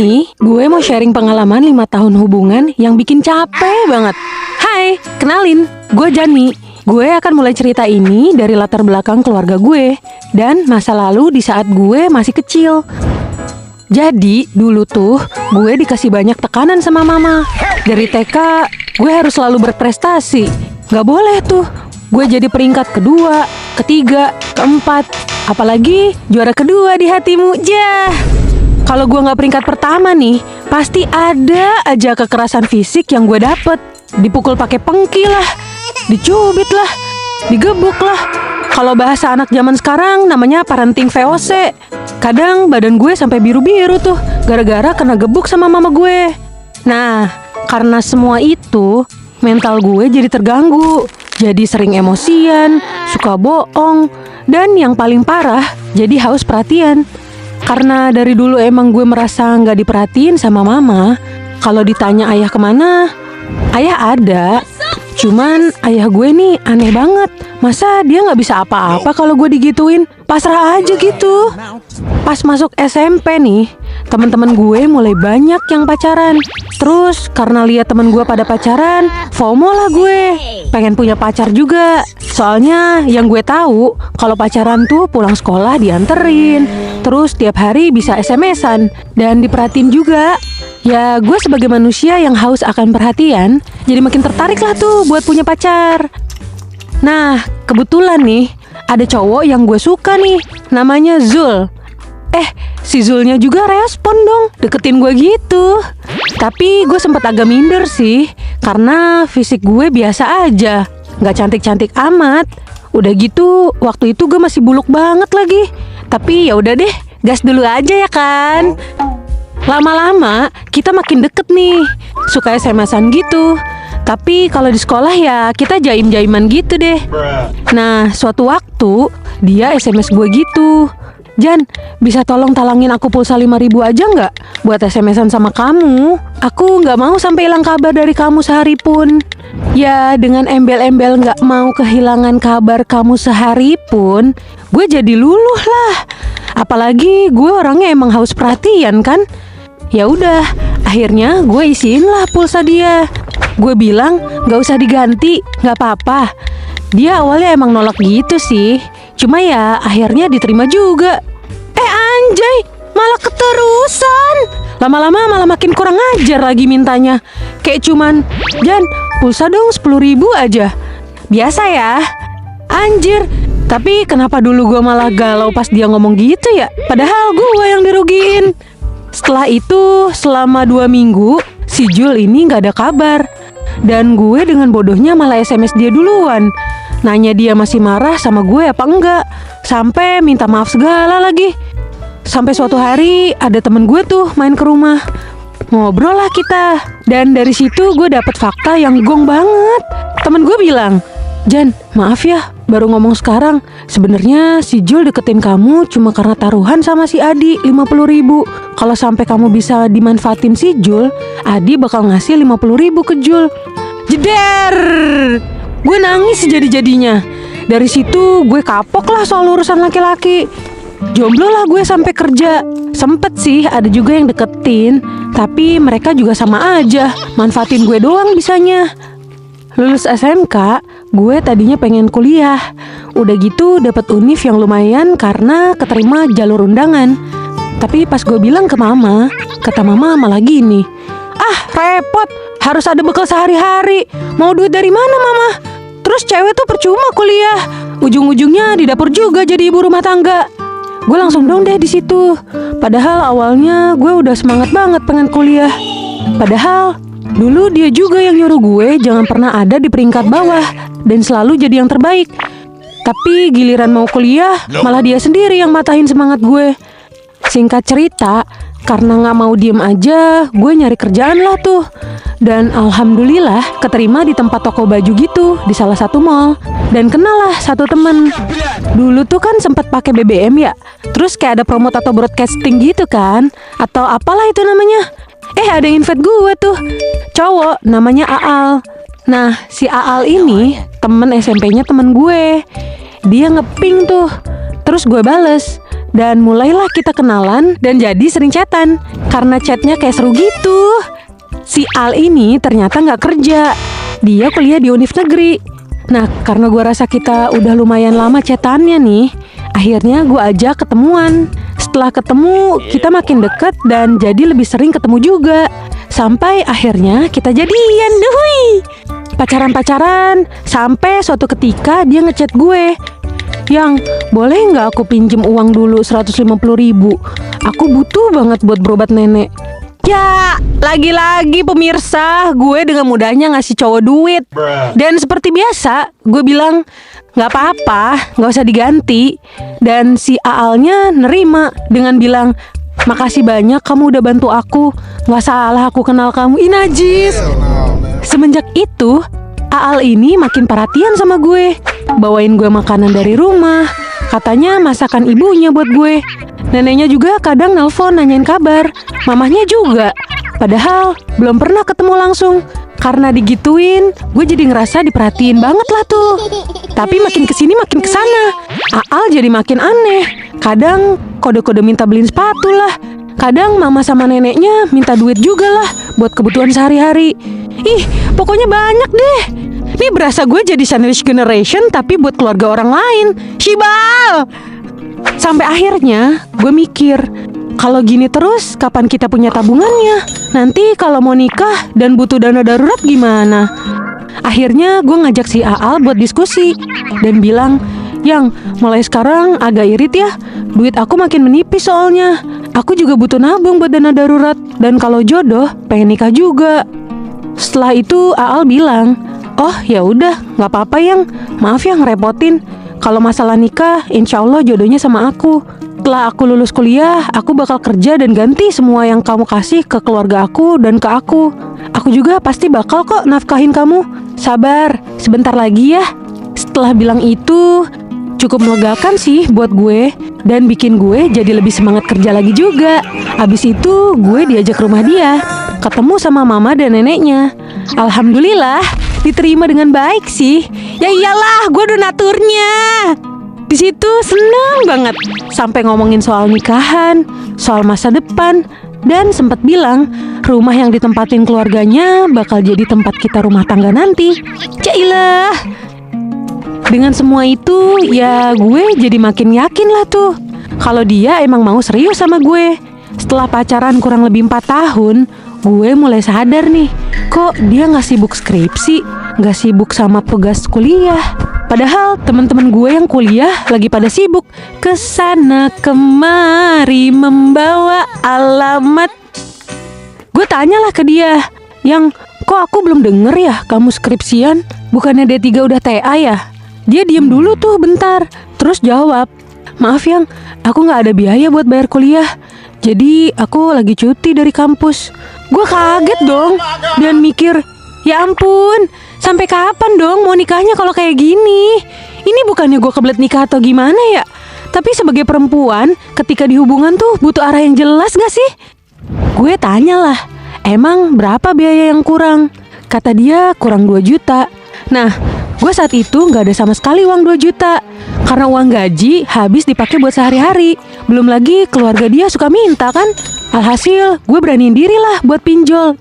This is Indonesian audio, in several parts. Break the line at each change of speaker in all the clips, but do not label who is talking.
Nih, gue mau sharing pengalaman 5 tahun hubungan yang bikin capek banget. Hai, kenalin, gue Jani. Gue akan mulai cerita ini dari latar belakang keluarga gue dan masa lalu di saat gue masih kecil. Jadi, dulu tuh gue dikasih banyak tekanan sama mama. Dari TK, gue harus selalu berprestasi. Gak boleh tuh, gue jadi peringkat kedua, ketiga, keempat. Apalagi juara kedua di hatimu, jah. Kalau gue gak peringkat pertama nih, pasti ada aja kekerasan fisik yang gue dapet. Dipukul pakai pengki lah, dicubit lah, digebuk lah. Kalau bahasa anak zaman sekarang namanya parenting VOC. Kadang badan gue sampai biru-biru tuh, gara-gara kena gebuk sama mama gue. Nah, karena semua itu, mental gue jadi terganggu. Jadi sering emosian, suka bohong, dan yang paling parah, jadi haus perhatian. Karena dari dulu emang gue merasa nggak diperhatiin sama mama. Kalau ditanya ayah kemana, ayah ada. Cuman ayah gue nih aneh banget. Masa dia nggak bisa apa-apa kalau gue digituin? Pasrah aja gitu. Pas masuk SMP nih, teman-teman gue mulai banyak yang pacaran. Terus karena lihat temen gue pada pacaran, FOMO lah gue. Pengen punya pacar juga. Soalnya yang gue tahu, kalau pacaran tuh pulang sekolah dianterin. Terus tiap hari bisa SMS-an dan diperhatiin juga. Ya gue sebagai manusia yang haus akan perhatian, jadi makin tertarik lah tuh buat punya pacar. Nah, kebetulan nih, ada cowok yang gue suka nih, namanya Zul. Si Zulnya juga respon dong, deketin gue gitu. Tapi gue sempet agak minder sih, karena fisik gue biasa aja, gak cantik-cantik amat. Udah gitu, waktu itu gue masih buluk banget lagi. Tapi ya udah deh, gas dulu aja ya kan. Lama-lama kita makin deket nih, suka SMS-an gitu. Tapi kalau di sekolah ya kita jaim-jaiman gitu deh. Nah, suatu waktu dia SMS gue gitu, Jan, bisa tolong talangin aku pulsa 5.000 aja nggak? Buat SMS-an sama kamu. Aku nggak mau sampai hilang kabar dari kamu sehari pun. Ya, dengan embel-embel nggak mau kehilangan kabar kamu sehari pun, gue jadi luluh lah. Apalagi gue orangnya emang haus perhatian kan. Ya udah, akhirnya gue isiin lah pulsa dia. Gue bilang gak usah diganti, gak apa-apa. Dia awalnya emang nolak gitu sih, cuma ya akhirnya diterima juga. Anjay, malah keterusan. Lama-lama malah makin kurang ajar lagi mintanya. Kayak cuman, Jan, pulsa dong 10.000 aja. Biasa ya. Anjir, tapi kenapa dulu gue malah galau pas dia ngomong gitu ya? Padahal gue yang dirugiin. Setelah itu, selama 2 minggu, si Jul ini gak ada kabar. Dan gue dengan bodohnya malah SMS dia duluan. Nanya dia masih marah sama gue apa enggak. Sampai minta maaf segala lagi. Sampai suatu hari, ada temen gue tuh main ke rumah. Ngobrol lah kita. Dan dari situ gue dapet fakta yang gong banget. Temen gue bilang, Jan, maaf ya, baru ngomong sekarang. Sebenarnya si Jul deketin kamu cuma karena taruhan sama si Adi 50.000. Kalau sampai kamu bisa dimanfaatin si Jul, Adi bakal ngasih 50.000 ke Jul. Jeder! Gue nangis jadi-jadinya. Dari situ gue kapok lah soal urusan laki-laki. Jomblo lah gue sampai kerja. Sempet sih ada juga yang deketin, tapi mereka juga sama aja, manfaatin gue doang bisanya. Lulus SMK, gue tadinya pengen kuliah. Udah gitu dapet univ yang lumayan karena keterima jalur undangan. Tapi pas gue bilang ke mama, kata mama malah gini, repot, harus ada bekal sehari-hari. Mau duit dari mana mama? Terus cewek tuh percuma kuliah, ujung-ujungnya di dapur juga jadi ibu rumah tangga. Gue langsung dong deh di situ. Padahal awalnya gue udah semangat banget pengen kuliah. Padahal dulu dia juga yang nyuruh gue jangan pernah ada di peringkat bawah dan selalu jadi yang terbaik. Tapi giliran mau kuliah, malah dia sendiri yang matahin semangat gue. Singkat cerita, karena gak mau diem aja, gue nyari kerjaan lah tuh. Dan alhamdulillah keterima di tempat toko baju gitu, di salah satu mall. Dan kenal lah satu temen. Dulu tuh kan sempat pakai BBM ya. Terus kayak ada promote atau broadcasting gitu kan, atau apalah itu namanya. Ada yang invite gue tuh, cowok namanya Aal. Nah, si Aal ini temen SMP-nya temen gue. Dia ngeping tuh. Terus gue bales, Dan mulailah kita kenalan dan jadi sering chatan. Karena chatnya kayak seru gitu. Si Al ini ternyata nggak kerja. Dia kuliah di univ negeri. Nah, karena gue rasa kita udah lumayan lama chatannya nih, akhirnya gue ajak ketemuan. Setelah ketemu, kita makin deket dan jadi lebih sering ketemu juga. Sampai akhirnya kita jadian, duhui. Pacaran-pacaran, sampai suatu ketika dia ngechat gue. Yang, boleh nggak aku pinjem uang dulu 150.000? Aku butuh banget buat berobat nenek. Ya, lagi-lagi pemirsa, gue dengan mudahnya ngasih cowok duit. Dan seperti biasa, gue bilang, nggak apa-apa, nggak usah diganti. Dan si Aalnya nerima dengan bilang, makasih banyak kamu udah bantu aku. Nggak salah aku kenal kamu. Ih, najis. Semenjak itu, Aal ini makin perhatian sama gue. Bawain gue makanan dari rumah. Katanya masakan ibunya buat gue. Neneknya juga kadang nelpon nanyain kabar. Mamahnya juga. Padahal belum pernah ketemu langsung. Karena digituin, gue jadi ngerasa diperhatiin banget lah tuh. Tapi makin kesini makin kesana, Aal jadi makin aneh. Kadang kode-kode minta beliin sepatu lah. Kadang mama sama neneknya minta duit juga lah buat kebutuhan sehari-hari. Ih, pokoknya banyak deh. Ini berasa gue jadi sandwich generation tapi buat keluarga orang lain. Shibal! Sampai akhirnya gue mikir, kalau gini terus kapan kita punya tabungannya? Nanti kalau mau nikah dan butuh dana darurat gimana? Akhirnya gue ngajak si Aal buat diskusi dan bilang, Yang, mulai sekarang agak irit ya. Duit aku makin menipis soalnya. Aku juga butuh nabung buat dana darurat. Dan kalau jodoh, pengen nikah juga. Setelah itu Aal bilang, oh ya udah, nggak apa-apa Yang. Maaf ya ngerepotin. Kalau masalah nikah, insya Allah jodohnya sama aku. Setelah aku lulus kuliah, aku bakal kerja dan ganti semua yang kamu kasih ke keluarga aku dan ke aku. Aku juga pasti bakal kok nafkahin kamu. Sabar, sebentar lagi ya. Setelah bilang itu, cukup melegakan sih buat gue. Dan bikin gue jadi lebih semangat kerja lagi juga. Habis itu, gue diajak ke rumah dia. Ketemu sama mama dan neneknya. Alhamdulillah, diterima dengan baik sih. Ya iyalah, gue donaturnya. Di situ seneng banget. Sampai ngomongin soal nikahan, soal masa depan. Dan sempat bilang, rumah yang ditempatin keluarganya bakal jadi tempat kita rumah tangga nanti. Cailah. Dengan semua itu, ya gue jadi makin yakin lah tuh kalau dia emang mau serius sama gue. Setelah pacaran kurang lebih 4 tahun, gue mulai sadar nih, kok dia gak sibuk skripsi, gak sibuk sama tugas kuliah. Padahal teman-teman gue yang kuliah lagi pada sibuk kesana kemari membawa alamat. Gue tanyalah ke dia, Yang, kok aku belum denger ya kamu skripsian? Bukannya D3 udah TA ya? Dia diem dulu tuh bentar, terus jawab, maaf Yang, aku gak ada biaya buat bayar kuliah. Jadi aku lagi cuti dari kampus. Gue kaget dong dan mikir, ya ampun, sampai kapan dong mau nikahnya kalau kayak gini? Ini bukannya gue kebelet nikah atau gimana ya? Tapi sebagai perempuan, ketika di hubungan tuh butuh arah yang jelas gak sih? Gue tanyalah, emang berapa biaya yang kurang? Kata dia kurang 2 juta. Nah, gue saat itu gak ada sama sekali uang 2 juta. Karena uang gaji habis dipakai buat sehari-hari. Belum lagi keluarga dia suka minta kan. Alhasil gue beraniin diri lah buat pinjol.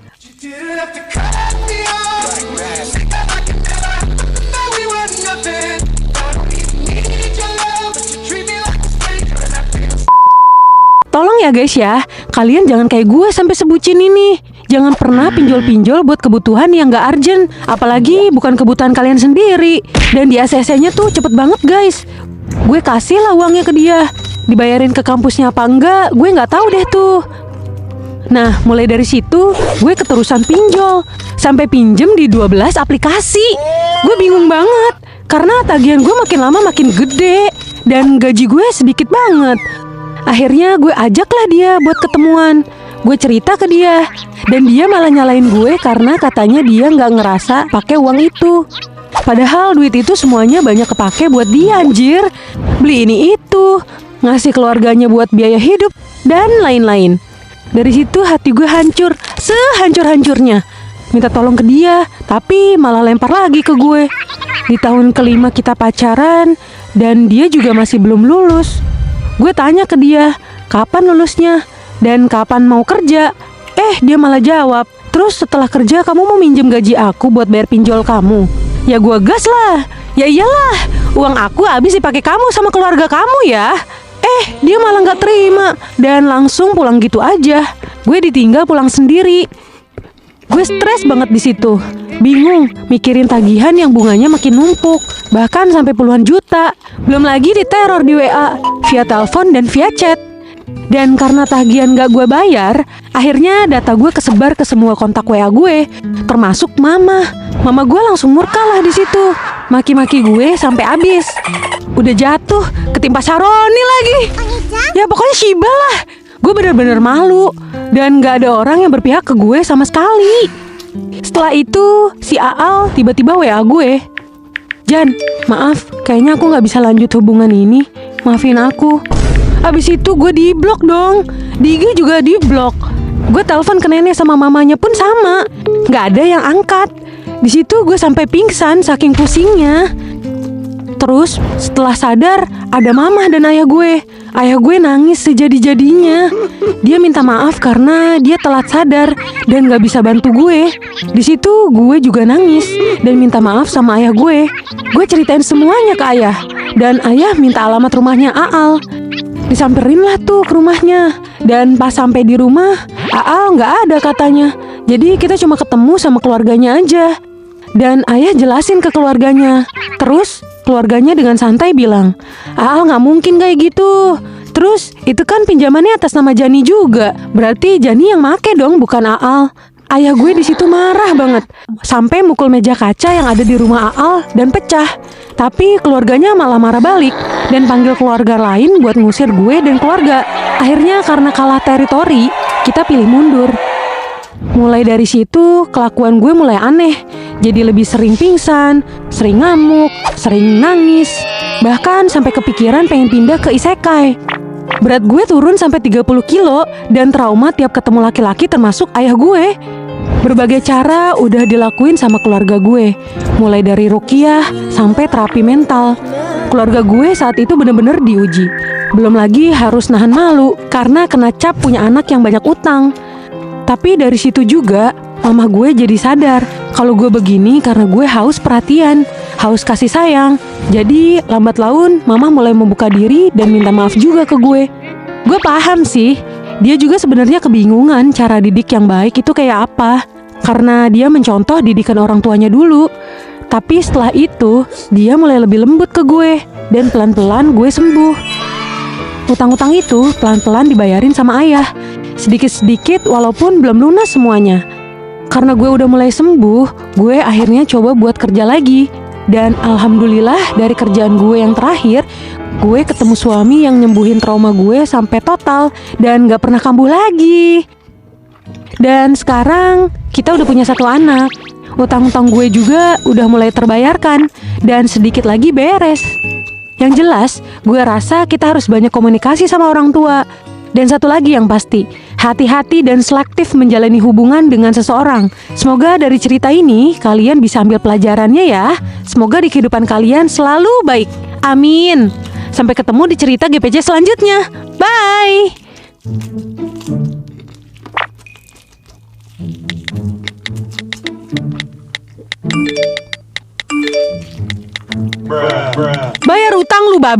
Tolong ya guys ya, kalian jangan kayak gue sampai sebucin ini. Jangan pernah pinjol-pinjol buat kebutuhan yang gak urgent. Apalagi bukan kebutuhan kalian sendiri. Dan di ACC-nya tuh cepet banget guys. Gue kasih lah uangnya ke dia. Dibayarin ke kampusnya apa enggak, gue gak tahu deh tuh. Nah, mulai dari situ gue keterusan pinjol. Sampai pinjem di 12 aplikasi. Gue bingung banget. Karena tagihan gue makin lama makin gede. Dan gaji gue sedikit banget. Akhirnya gue ajaklah dia buat ketemuan. Gue cerita ke dia. Dan dia malah nyalain gue karena katanya dia gak ngerasa pakai uang itu. Padahal duit itu semuanya banyak kepake buat dia anjir. Beli ini itu, ngasih keluarganya buat biaya hidup, dan lain-lain. Dari situ hati gue hancur, sehancur-hancurnya. Minta tolong ke dia, tapi malah lempar lagi ke gue. Di tahun kelima kita pacaran, dan dia juga masih belum lulus. Gue tanya ke dia, kapan lulusnya? Dan kapan mau kerja? Dia malah jawab, terus setelah kerja kamu mau minjem gaji aku buat bayar pinjol kamu? Ya gue gas lah. Ya iyalah, uang aku habis dipakai kamu sama keluarga kamu ya. Dia malah gak terima dan langsung pulang gitu aja. Gue ditinggal pulang sendiri. Gue stres banget di situ. Bingung, mikirin tagihan yang bunganya makin numpuk, bahkan sampai puluhan juta. Belum lagi diteror di WA, via telepon dan via chat. Dan karena tagihan gak gue bayar, akhirnya data gue kesebar ke semua kontak WA gue, termasuk mama. Mama gue langsung murka lah di situ, maki-maki gue sampai habis. Udah jatuh, ketimpa Saroni lagi. Ya pokoknya Shiba lah. Gue bener-bener malu dan gak ada orang yang berpihak ke gue sama sekali. Setelah itu, si Aal tiba-tiba WA gue. Jan, maaf, kayaknya aku gak bisa lanjut hubungan ini. Maafin aku. Abis itu gue di-blok dong. Di IG juga di-blok. Gue telepon ke nenek sama mamanya pun sama. Gak ada yang angkat. Di situ gue sampai pingsan saking pusingnya. Terus setelah sadar ada mama dan ayah gue. Ayah gue nangis sejadi-jadinya. Dia minta maaf karena dia telat sadar dan gak bisa bantu gue. Di situ gue juga nangis dan minta maaf sama ayah gue. Gue ceritain semuanya ke ayah. Dan ayah minta alamat rumahnya Aal. Disamperin lah tuh ke rumahnya. Dan pas sampai di rumah, Aal gak ada katanya. Jadi kita cuma ketemu sama keluarganya aja. Dan ayah jelasin ke keluarganya. Terus keluarganya dengan santai bilang, Aal gak mungkin kayak gitu. Terus itu kan pinjamannya atas nama Jani juga. Berarti Jani yang make dong, bukan Aal. Ayah gue di situ marah banget, sampai mukul meja kaca yang ada di rumah Aal dan pecah. Tapi keluarganya malah marah balik dan panggil keluarga lain buat ngusir gue dan keluarga. Akhirnya karena kalah teritori, kita pilih mundur. Mulai dari situ kelakuan gue mulai aneh. Jadi lebih sering pingsan, sering ngamuk, sering nangis. Bahkan sampai kepikiran pengen pindah ke isekai. Berat gue turun sampai 30 kilo dan trauma tiap ketemu laki-laki termasuk ayah gue. Berbagai cara udah dilakuin sama keluarga gue. Mulai dari ruqyah sampai terapi mental. Keluarga gue saat itu bener-bener diuji. Belum lagi harus nahan malu karena kena cap punya anak yang banyak utang. Tapi dari situ juga mama gue jadi sadar kalau gue begini karena gue haus perhatian, haus kasih sayang. Jadi lambat laun mama mulai membuka diri dan minta maaf juga ke gue. Gue paham sih, dia juga sebenarnya kebingungan cara didik yang baik itu kayak apa. Karena dia mencontoh didikan orang tuanya dulu. Tapi setelah itu dia mulai lebih lembut ke gue dan pelan-pelan gue sembuh. Utang-utang itu pelan-pelan dibayarin sama ayah, sedikit-sedikit walaupun belum lunas semuanya. Karena gue udah mulai sembuh, gue akhirnya coba buat kerja lagi. Dan alhamdulillah dari kerjaan gue yang terakhir, gue ketemu suami yang nyembuhin trauma gue sampai total dan gak pernah kambuh lagi. Dan sekarang kita udah punya 1 anak. Utang-utang gue juga udah mulai terbayarkan dan sedikit lagi beres. Yang jelas, gue rasa kita harus banyak komunikasi sama orang tua. Dan satu lagi yang pasti, hati-hati dan selektif menjalani hubungan dengan seseorang. Semoga dari cerita ini kalian bisa ambil pelajarannya ya. Semoga di kehidupan kalian selalu baik. Amin. Sampai ketemu di cerita GPJ selanjutnya. Bye. Bayar utang lu, bab.